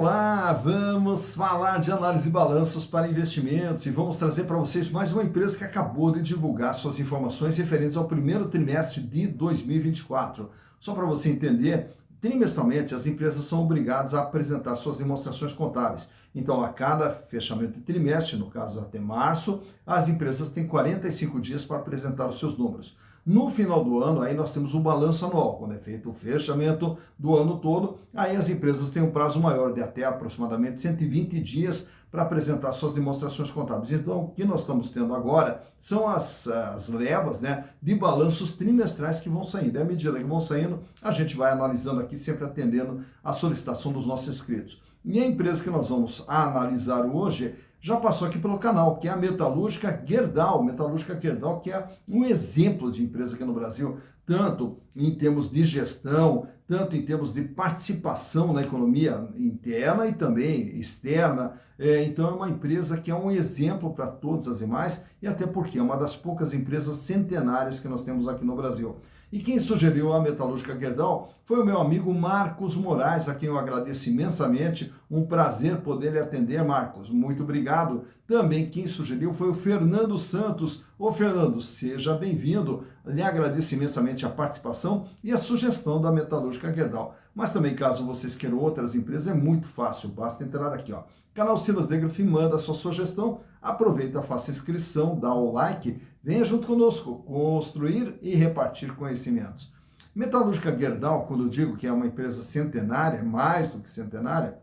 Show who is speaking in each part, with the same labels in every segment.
Speaker 1: Olá, vamos falar de análise de balanços para investimentos e vamos trazer para vocês mais uma empresa que acabou de divulgar suas informações referentes ao primeiro trimestre de 2024. Só para você entender, trimestralmente as empresas são obrigadas a apresentar suas demonstrações contábeis. Então, a cada fechamento de trimestre, no caso até março, as empresas têm 45 dias para apresentar os seus números. No final do ano, aí nós temos o balanço anual, quando é feito o fechamento do ano todo, aí as empresas têm um prazo maior de até aproximadamente 120 dias para apresentar suas demonstrações contábeis. Então, o que nós estamos tendo agora são as levas, de balanços trimestrais que vão saindo. E à medida que vão saindo, a gente vai analisando aqui, sempre atendendo a solicitação dos nossos inscritos. E a empresa que nós vamos analisar hoje já passou aqui pelo canal, que é a Metalúrgica Gerdau. Metalúrgica Gerdau, que é um exemplo de empresa aqui no Brasil, tanto em termos de gestão, tanto em termos de participação na economia interna e também externa. Então é uma empresa que é um exemplo para todas as demais, e até porque é uma das poucas empresas centenárias que nós temos aqui no Brasil. E quem sugeriu a Metalúrgica Gerdau foi o meu amigo Marcos Moraes, a quem eu agradeço imensamente. Um prazer poder lhe atender, Marcos. Muito obrigado. Também quem sugeriu foi o Fernando Santos. Ô Fernando, seja bem-vindo. Lhe agradeço imensamente a participação e a sugestão da Metalúrgica Gerdau. Mas também, caso vocês queiram outras empresas, é muito fácil. Basta entrar aqui, ó. Canal Silas Negrão, manda a sua sugestão. Aproveita, faça inscrição, dá o like. Venha junto conosco construir e repartir conhecimentos. Metalúrgica Gerdau, quando eu digo que é uma empresa centenária, mais do que centenária,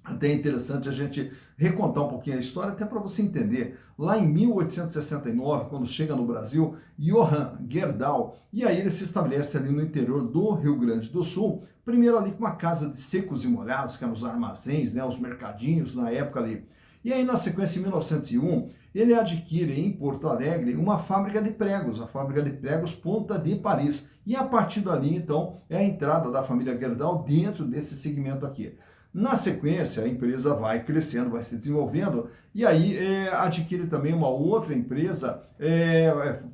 Speaker 1: até é interessante a gente recontar um pouquinho a história, até para você entender. Lá em 1869, quando chega no Brasil, Johann Gerdau, e aí ele se estabelece ali no interior do Rio Grande do Sul, primeiro ali com uma casa de secos e molhados, que eram os armazéns, os mercadinhos na época ali. E aí, na sequência, em 1901, ele adquire em Porto Alegre uma fábrica de pregos, a fábrica de pregos Ponta de Paris. E a partir dali, então, é a entrada da família Gerdau dentro desse segmento aqui. Na sequência, a empresa vai crescendo, vai se desenvolvendo, e aí adquire também uma outra empresa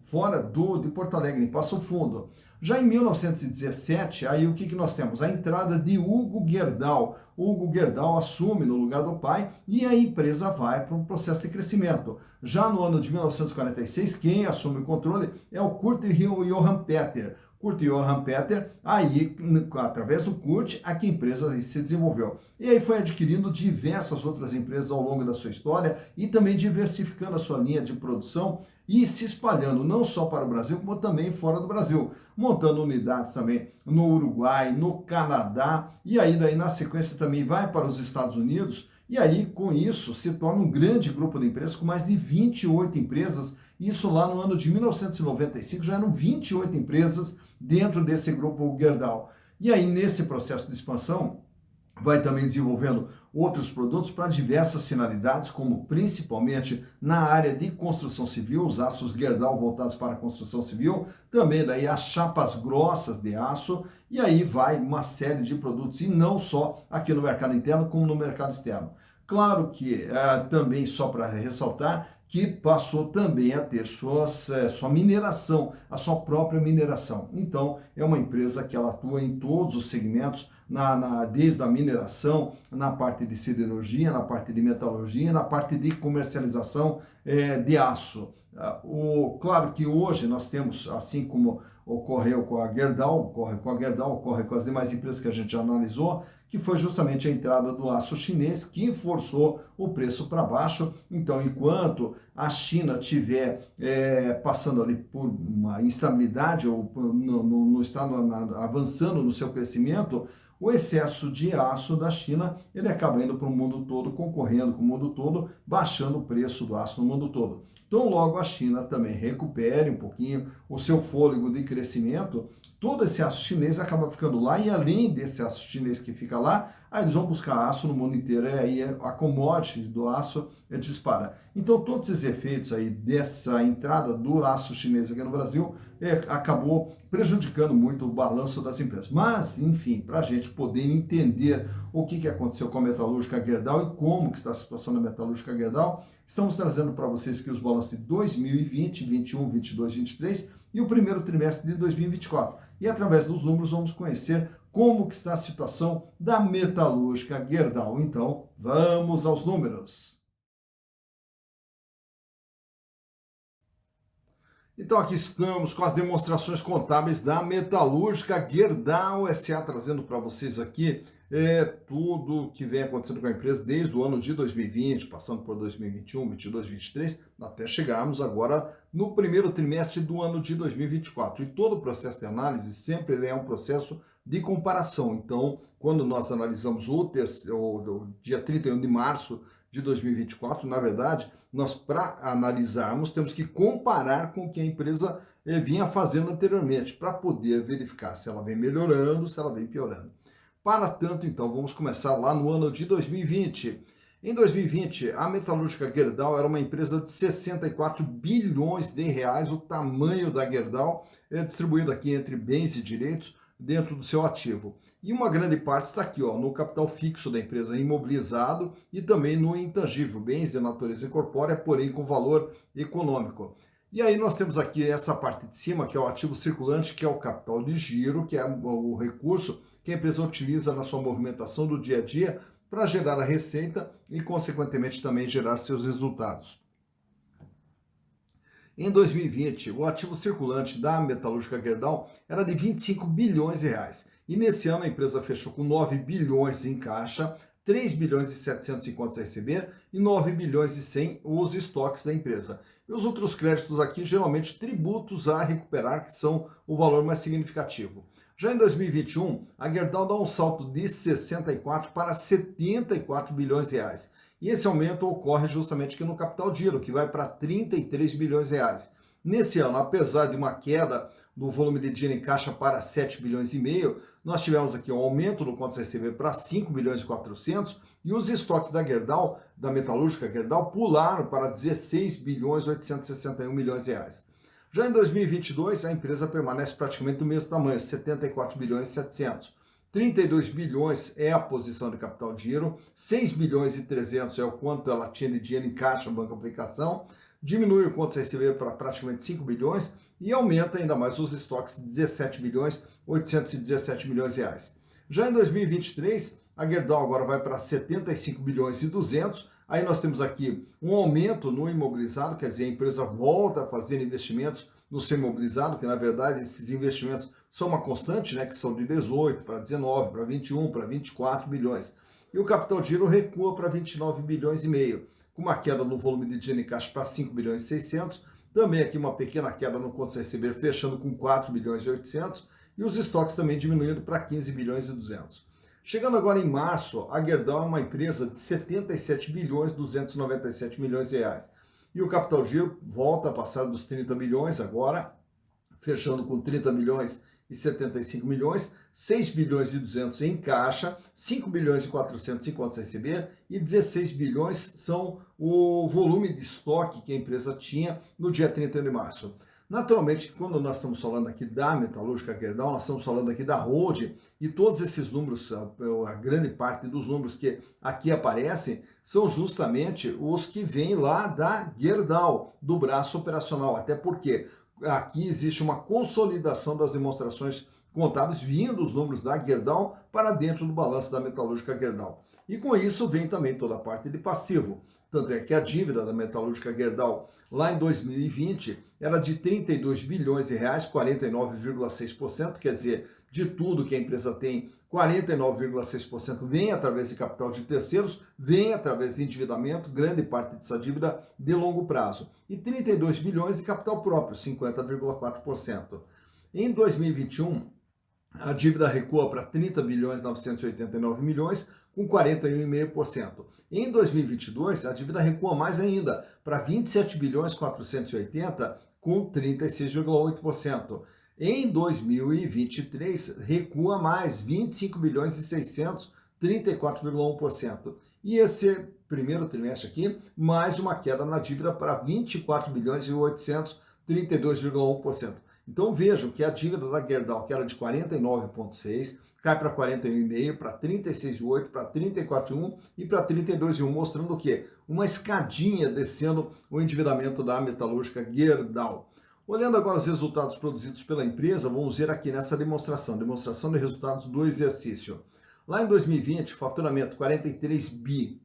Speaker 1: fora de Porto Alegre, em Passo Fundo. Já em 1917, aí o que nós temos? A entrada de Hugo Gerdau. Hugo Gerdau assume no lugar do pai e a empresa vai para um processo de crescimento. Já no ano de 1946, quem assume o controle é o Kurt Johann Peter. Kurt Johann Peter, aí, através do Kurt, a empresa se desenvolveu. E aí foi adquirindo diversas outras empresas ao longo da sua história e também diversificando a sua linha de produção e se espalhando não só para o Brasil, como também fora do Brasil, montando unidades também no Uruguai, no Canadá, e aí daí na sequência também vai para os Estados Unidos, e aí com isso se torna um grande grupo de empresas com mais de 28 empresas, isso lá no ano de 1995 já eram 28 empresas dentro desse grupo Gerdau. E aí nesse processo de expansão, vai também desenvolvendo outros produtos para diversas finalidades, como principalmente na área de construção civil, os aços Gerdau voltados para a construção civil, também daí as chapas grossas de aço, e aí vai uma série de produtos, e não só aqui no mercado interno, como no mercado externo. Claro que também, só para ressaltar, que passou também a ter sua mineração, a sua própria mineração. Então, é uma empresa que ela atua em todos os segmentos, desde a mineração, na parte de siderurgia, na parte de metalurgia, na parte de comercialização de aço. Claro que hoje nós temos, assim como ocorreu com a Gerdau, ocorre com as demais empresas que a gente já analisou, que foi justamente a entrada do aço chinês que forçou o preço para baixo. Então, enquanto a China estiver passando ali por uma instabilidade ou no estado avançando no seu crescimento, o excesso de aço da China, ele acaba indo para o mundo todo, concorrendo com o mundo todo, baixando o preço do aço no mundo todo. Então, logo a China também recupere um pouquinho o seu fôlego de crescimento, todo esse aço chinês acaba ficando lá, e além desse aço chinês que fica lá, aí eles vão buscar aço no mundo inteiro, e aí a commodity do aço dispara. Então, todos esses efeitos aí dessa entrada do aço chinês aqui no Brasil acabou prejudicando muito o balanço das empresas. Mas, enfim, para a gente poder entender o que aconteceu com a Metalúrgica Gerdau e como que está a situação da Metalúrgica Gerdau, estamos trazendo para vocês aqui os balanços de 2020, 21, 22, 23 e o primeiro trimestre de 2024. E através dos números vamos conhecer como que está a situação da metalúrgica Gerdau. Então, vamos aos números. Então aqui estamos com as demonstrações contábeis da Metalúrgica Gerdau S.A. trazendo para vocês aqui tudo que vem acontecendo com a empresa desde o ano de 2020, passando por 2021, 2022, 2023, até chegarmos agora no primeiro trimestre do ano de 2024. E todo o processo de análise sempre ele é um processo de comparação. Então, quando nós analisamos o dia 31 de março de 2024, na verdade, nós para analisarmos temos que comparar com o que a empresa vinha fazendo anteriormente, para poder verificar se ela vem melhorando, se ela vem piorando. Para tanto, então, vamos começar lá no ano de 2020. Em 2020, a Metalúrgica Gerdau era uma empresa de 64 bilhões de reais, o tamanho da Gerdau é distribuído aqui entre bens e direitos dentro do seu ativo. E uma grande parte está aqui, ó, no capital fixo da empresa imobilizado e também no intangível, bens de natureza incorpórea, porém com valor econômico. E aí nós temos aqui essa parte de cima, que é o ativo circulante, que é o capital de giro, que é o recurso que a empresa utiliza na sua movimentação do dia a dia para gerar a receita e, consequentemente, também gerar seus resultados. Em 2020, o ativo circulante da Metalúrgica Gerdau era de 25 bilhões de reais. E nesse ano a empresa fechou com 9 bilhões em caixa, 3 bilhões e 750 a receber e 9 bilhões e 100 os estoques da empresa. E os outros créditos aqui, geralmente tributos a recuperar, que são o valor mais significativo. Já em 2021, a Gerdau dá um salto de 64 para 74 bilhões de reais. E esse aumento ocorre justamente aqui no capital de giro, que vai para 33 bilhões de reais. Nesse ano, apesar de uma queda do volume de dinheiro em caixa para 7 bilhões e meio, nós tivemos aqui um aumento no contas a receber para 5 bilhões e 400 e os estoques da Gerdau, da Metalúrgica Gerdau, pularam para 16 bilhões e 861 milhões de reais. Já em 2022, a empresa permanece praticamente do mesmo tamanho, 74 bilhões e 700. 32 bilhões é a posição de capital de giro, 6 bilhões e 300 é o quanto ela tinha de dinheiro em caixa, banco aplicação, diminui o quanto a receber para praticamente 5 bilhões e aumenta ainda mais os estoques de 17 bilhões 817 milhões de reais. Já em 2023, a Gerdau agora vai para 75 bilhões e 200. Aí nós temos aqui um aumento no imobilizado, quer dizer, a empresa volta a fazer investimentos no seu imobilizado, que na verdade esses investimentos são uma constante, né, que são de 18 para 19, para 21, para 24 bilhões. E o capital de giro recua para 29 bilhões e meio, com uma queda no volume de dinheiro em caixa para 5 bilhões e 600, também aqui uma pequena queda no contas a receber, fechando com 4 bilhões e 800, e os estoques também diminuindo para 15 bilhões e 200. Chegando agora em março, a Gerdau é uma empresa de 77 bilhões 297 milhões de reais. E o capital de giro volta a passar dos 30 bilhões agora, fechando com 30 bilhões e 75 milhões, 6 bilhões e 200 em caixa, 5 bilhões e 400 em contas a receber e 16 bilhões são o volume de estoque que a empresa tinha no dia 31 de março. Naturalmente, quando nós estamos falando aqui da Metalúrgica Gerdau, nós estamos falando aqui da holding e todos esses números, a grande parte dos números que aqui aparecem, são justamente os que vêm lá da Gerdau, do braço operacional, até porque aqui existe uma consolidação das demonstrações contábeis vindo os números da Gerdau para dentro do balanço da Metalúrgica Gerdau. E com isso vem também toda a parte de passivo. Tanto é que a dívida da Metalúrgica Gerdau lá em 2020 era de 32 bilhões de reais, 49,6%, quer dizer, de tudo que a empresa tem, 49,6% vem através de capital de terceiros, vem através de endividamento, grande parte dessa dívida de longo prazo. E 32 bilhões de capital próprio, 50,4%. Em 2021, a dívida recua para 30 bilhões 989 milhões, com 41,5%. Em 2022, a dívida recua mais ainda, para 27 bilhões 480, com 36,8%. Em 2023, recua mais, 25 bilhões e 600, 34,1%. E esse primeiro trimestre aqui, mais uma queda na dívida para 24 bilhões e 800, 32,1%. Então vejam que a dívida da Gerdau, que era de 49,6%, cai para 41,5%, para 36,8%, para 34,1% e para 32,1%, mostrando o quê? Uma escadinha descendo o endividamento da Metalúrgica Gerdau. Olhando agora os resultados produzidos pela empresa, vamos ver aqui nessa demonstração de resultados do exercício. Lá em 2020, faturamento 43 bi.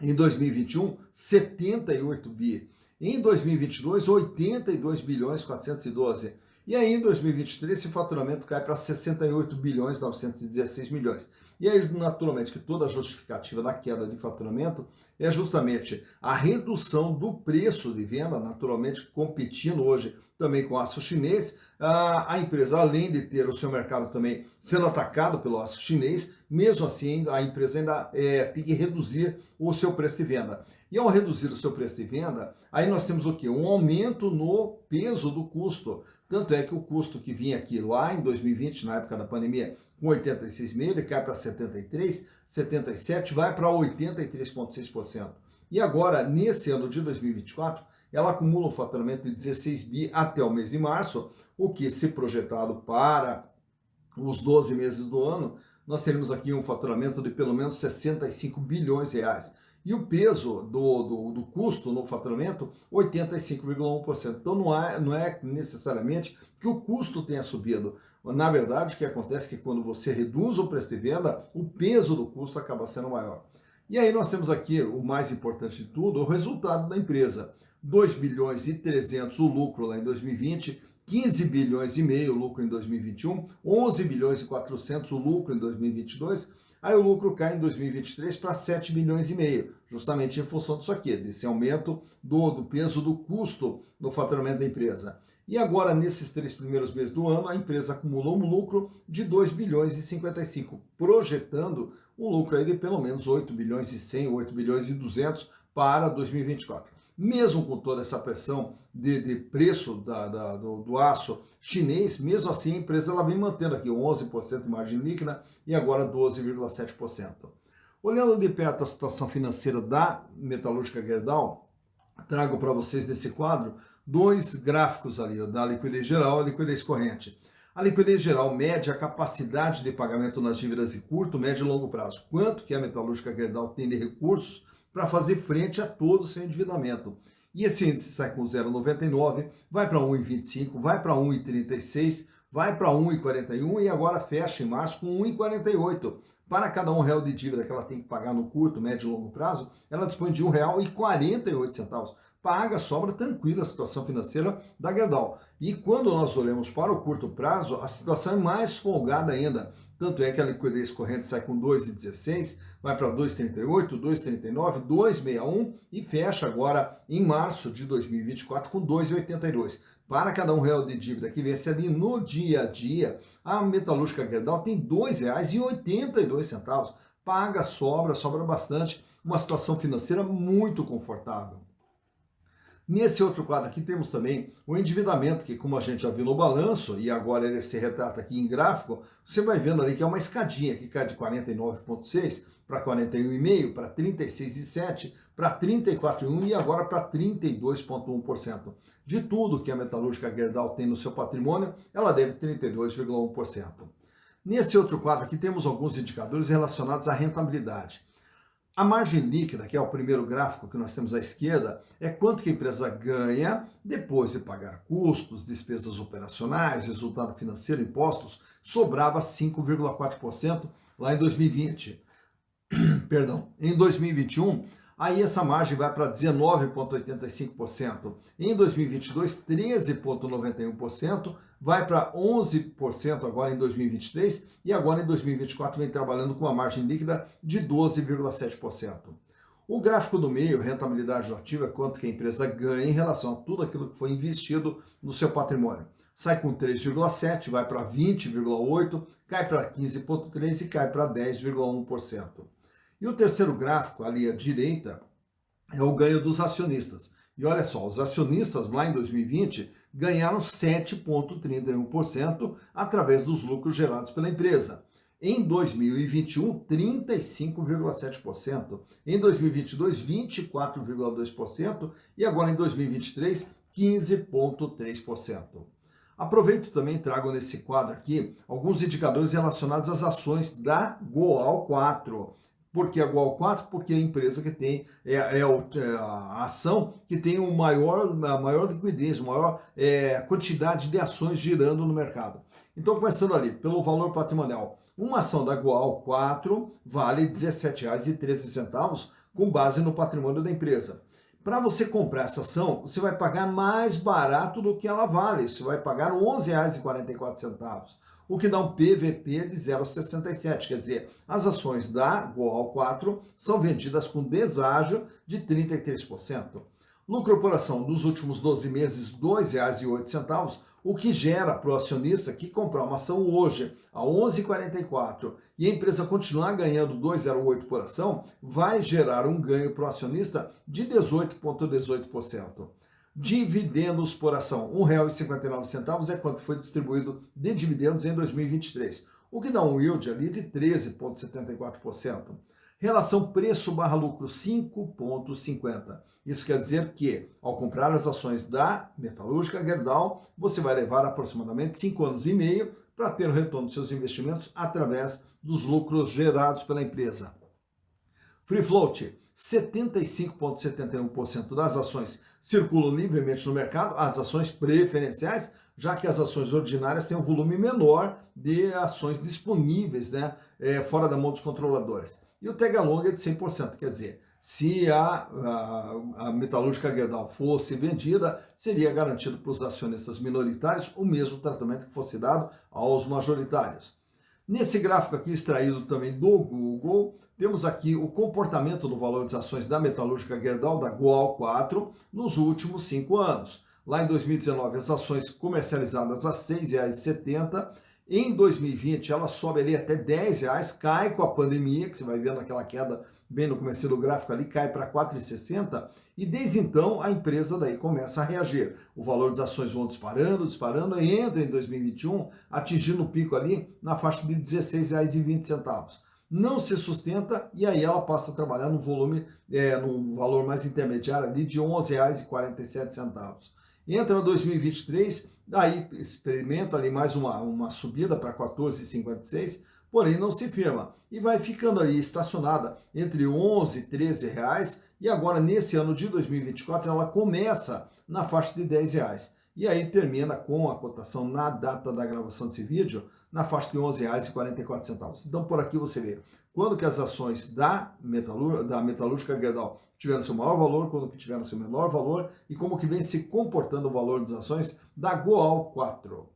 Speaker 1: Em 2021, 78 bi. Em 2022, 82 bilhões 412. E aí, em 2023, esse faturamento cai para 68 bilhões 916 milhões. E aí, naturalmente, que toda a justificativa da queda de faturamento é justamente a redução do preço de venda, naturalmente competindo hoje também com o aço chinês. A empresa, além de ter o seu mercado também sendo atacado pelo aço chinês, mesmo assim, a empresa ainda tem que reduzir o seu preço de venda. E ao reduzir o seu preço de venda, aí nós temos o quê? Um aumento no peso do custo. Tanto é que o custo que vinha aqui lá em 2020, na época da pandemia, com 86,5, ele cai para 73, 77, vai para 83,6%. E agora, nesse ano de 2024, ela acumula um faturamento de 16 bi até o mês de março, o que, se projetado para os 12 meses do ano, nós teremos aqui um faturamento de pelo menos 65 bilhões de reais. E o peso do custo no faturamento, 85,1%. Então não é necessariamente que o custo tenha subido. Na verdade, o que acontece é que quando você reduz o preço de venda, o peso do custo acaba sendo maior. E aí nós temos aqui o mais importante de tudo, o resultado da empresa. 2 bilhões e 300 o lucro lá em 2020, 15 bilhões e meio o lucro em 2021, 11 bilhões e 400 o lucro em 2022, aí o lucro cai em 2023 para 7 bilhões e meio, justamente em função disso aqui, desse aumento do peso do custo no faturamento da empresa. E agora, nesses 3 primeiros meses do ano, a empresa acumulou um lucro de 2 bilhões e 55, projetando um lucro aí de pelo menos 8 bilhões e 100, 8 bilhões e 200 para 2024. Mesmo com toda essa pressão de preço do aço chinês, mesmo assim a empresa ela vem mantendo aqui 11% de margem líquida e agora 12,7%. Olhando de perto a situação financeira da Metalúrgica Gerdau, trago para vocês nesse quadro 2 gráficos ali, da liquidez geral e a liquidez corrente. A liquidez geral mede a capacidade de pagamento nas dívidas de curto, médio e longo prazo. Quanto que a Metalúrgica Gerdau tem de recursos para fazer frente a todo o seu endividamento. E esse índice sai com 0,99, vai para 1,25, vai para 1,36, vai para 1,41 e agora fecha em março com 1,48. Para cada R$1 de dívida que ela tem que pagar no curto, médio e longo prazo, ela dispõe de R$1,48. Paga, sobra tranquila a situação financeira da Gerdau. E quando nós olhamos para o curto prazo, a situação é mais folgada ainda. Tanto é que a liquidez corrente sai com 2,16, vai para 2,38, 2,39, 2,61 e fecha agora em março de 2024 com 2,82. Para cada R$1 de dívida que vence ali no dia a dia, a Metalúrgica Gerdau tem R$ 2,82. Paga, sobra bastante. Uma situação financeira muito confortável. Nesse outro quadro aqui temos também o endividamento, que como a gente já viu no balanço, e agora ele se retrata aqui em gráfico, você vai vendo ali que é uma escadinha que cai de 49,6 para 41,5, para 36,7, para 34,1 e agora para 32,1%. De tudo que a Metalúrgica Gerdau tem no seu patrimônio, ela deve 32,1%. Nesse outro quadro aqui temos alguns indicadores relacionados à rentabilidade. A margem líquida, que é o primeiro gráfico que nós temos à esquerda, é quanto que a empresa ganha depois de pagar custos, despesas operacionais, resultado financeiro, impostos, sobrava 5,4% lá em 2020. Perdão, em 2021, aí essa margem vai para 19,85%. Em 2022, 13,91%, vai para 11% agora em 2023 e agora em 2024 vem trabalhando com uma margem líquida de 12,7%. O gráfico do meio, rentabilidade do ativo, é quanto que a empresa ganha em relação a tudo aquilo que foi investido no seu patrimônio. Sai com 3,7, vai para 20,8, cai para 15,3 e cai para 10,1%. E o terceiro gráfico, ali à direita, é o ganho dos acionistas. E olha só, os acionistas lá em 2020 ganharam 7,31% através dos lucros gerados pela empresa. Em 2021, 35,7%. Em 2022, 24,2%. E agora em 2023, 15,3%. Aproveito também e trago nesse quadro aqui alguns indicadores relacionados às ações da Goal 4. Por que a Goal 4? Porque é a empresa que tem, a ação que tem a maior liquidez, a maior quantidade de ações girando no mercado. Então, começando ali, pelo valor patrimonial, uma ação da Goal 4 vale R$ 17,13, com base no patrimônio da empresa. Para você comprar essa ação, você vai pagar mais barato do que ela vale. Você vai pagar R$ 11,44, o que dá um PVP de 0,67. Quer dizer, as ações da Goal 4 são vendidas com deságio de 33%. Lucro por ação nos últimos 12 meses, R$ 2,08, o que gera para o acionista que comprar uma ação hoje a 11,44 e a empresa continuar ganhando 2,08 por ação, vai gerar um ganho para o acionista de 18,18%. Dividendos por ação, R$ 1,59 é quanto foi distribuído de dividendos em 2023, o que dá um yield ali de 13,74%. Relação preço/lucro, 5,50. Isso quer dizer que, ao comprar as ações da Metalúrgica Gerdau, você vai levar aproximadamente 5 anos e meio para ter o retorno dos seus investimentos através dos lucros gerados pela empresa. Free float, 75,71% das ações circulam livremente no mercado, as ações preferenciais, já que as ações ordinárias têm um volume menor de ações disponíveis, né, fora da mão dos controladores. E o tag along é de 100%, quer dizer, se a Metalúrgica Gerdau fosse vendida, seria garantido para os acionistas minoritários o mesmo tratamento que fosse dado aos majoritários. Nesse gráfico aqui, extraído também do Google, temos aqui o comportamento do valor das ações da Metalúrgica Gerdau, da Goal 4, nos últimos 5 anos. Lá em 2019, as ações comercializadas a R$ 6,70. Em 2020, ela sobe ali até R$ 10, cai com a pandemia, que você vai vendo aquela queda bem no começo do gráfico ali, cai para R$ 4,60, e desde então a empresa daí começa a reagir. O valor das ações vão disparando, e entra em 2021, atingindo o pico ali na faixa de R$ 16,20. Não se sustenta e aí ela passa a trabalhar no volume, no valor mais intermediário ali de R$ 11,47. Entra 2023, daí experimenta ali mais uma subida para 14,56, porém não se firma. E vai ficando aí estacionada entre 11 e 13 reais, e agora nesse ano de 2024 ela começa na faixa de 10 reais. E aí termina com a cotação na data da gravação desse vídeo na faixa de R$ 11,44. Então por aqui você vê quando que as ações da Metalúrgica Gerdau tiveram seu maior valor, quando que tiveram seu menor valor e como que vem se comportando o valor das ações da Goal 4.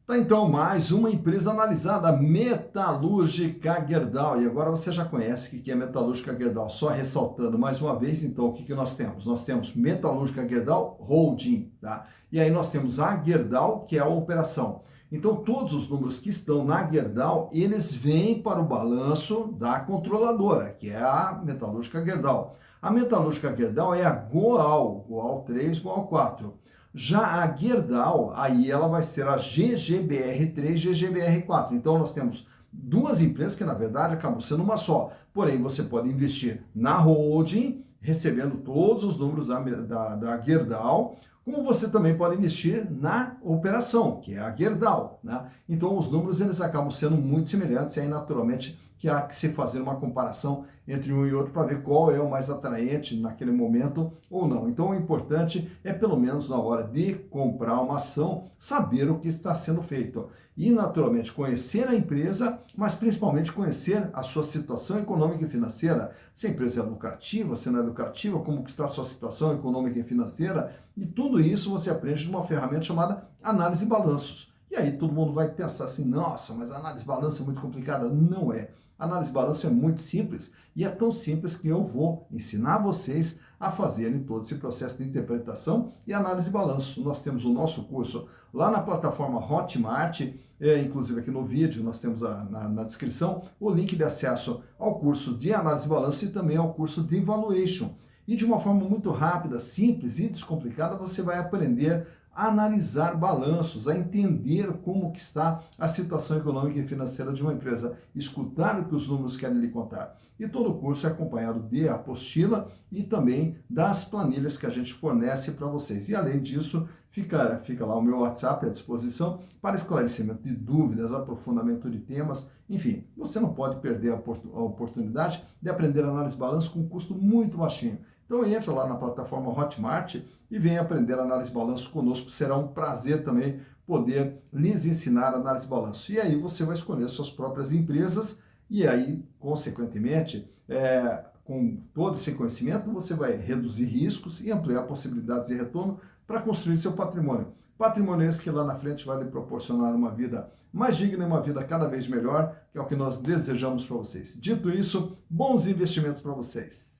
Speaker 1: Tá, então, mais uma empresa analisada, Metalúrgica Gerdau. E agora você já conhece o que é Metalúrgica Gerdau. Só ressaltando mais uma vez, então, o que nós temos? Nós temos Metalúrgica Gerdau Holding, tá? E aí nós temos a Gerdau, que é a operação. Então, todos os números que estão na Gerdau, eles vêm para o balanço da controladora, que é a Metalúrgica Gerdau. A Metalúrgica Gerdau é a Goal 3, Goal 4. Já a Gerdau, aí ela vai ser a GGBR3, GGBR4. Então nós temos duas empresas que na verdade acabam sendo uma só. Porém, você pode investir na holding, recebendo todos os números da Gerdau, como você também pode investir na operação, que é a Gerdau, né? Então os números eles acabam sendo muito semelhantes e aí naturalmente que há que se fazer uma comparação entre um e outro para ver qual é o mais atraente naquele momento ou não. Então o importante é pelo menos na hora de comprar uma ação, saber o que está sendo feito e naturalmente conhecer a empresa, mas principalmente conhecer a sua situação econômica e financeira, se a empresa é lucrativa, se não é lucrativa, como que está a sua situação econômica e financeira, e tudo isso você aprende de uma ferramenta chamada análise de balanços. E aí todo mundo vai pensar assim, nossa, mas a análise de balanço é muito complicada. Não é. A análise de balanço é muito simples e é tão simples que eu vou ensinar vocês a fazerem todo esse processo de interpretação e análise de balanço. Nós temos o nosso curso lá na plataforma Hotmart, inclusive aqui no vídeo nós temos na descrição o link de acesso ao curso de análise de balanço e também ao curso de Valuation. E de uma forma muito rápida, simples e descomplicada você vai aprender a analisar balanços, a entender como que está a situação econômica e financeira de uma empresa, escutar o que os números querem lhe contar. E todo o curso é acompanhado de apostila e também das planilhas que a gente fornece para vocês. E além disso, fica lá o meu WhatsApp à disposição para esclarecimento de dúvidas, aprofundamento de temas, enfim, você não pode perder a oportunidade de aprender análise de balanço com um custo muito baixinho. Então entra lá na plataforma Hotmart e venha aprender análise de balanço conosco. Será um prazer também poder lhes ensinar análise de balanço. E aí você vai escolher suas próprias empresas e aí, consequentemente, com todo esse conhecimento, você vai reduzir riscos e ampliar possibilidades de retorno para construir seu patrimônio. Patrimônio esse que lá na frente vai lhe proporcionar uma vida mais digna e uma vida cada vez melhor, que é o que nós desejamos para vocês. Dito isso, bons investimentos para vocês.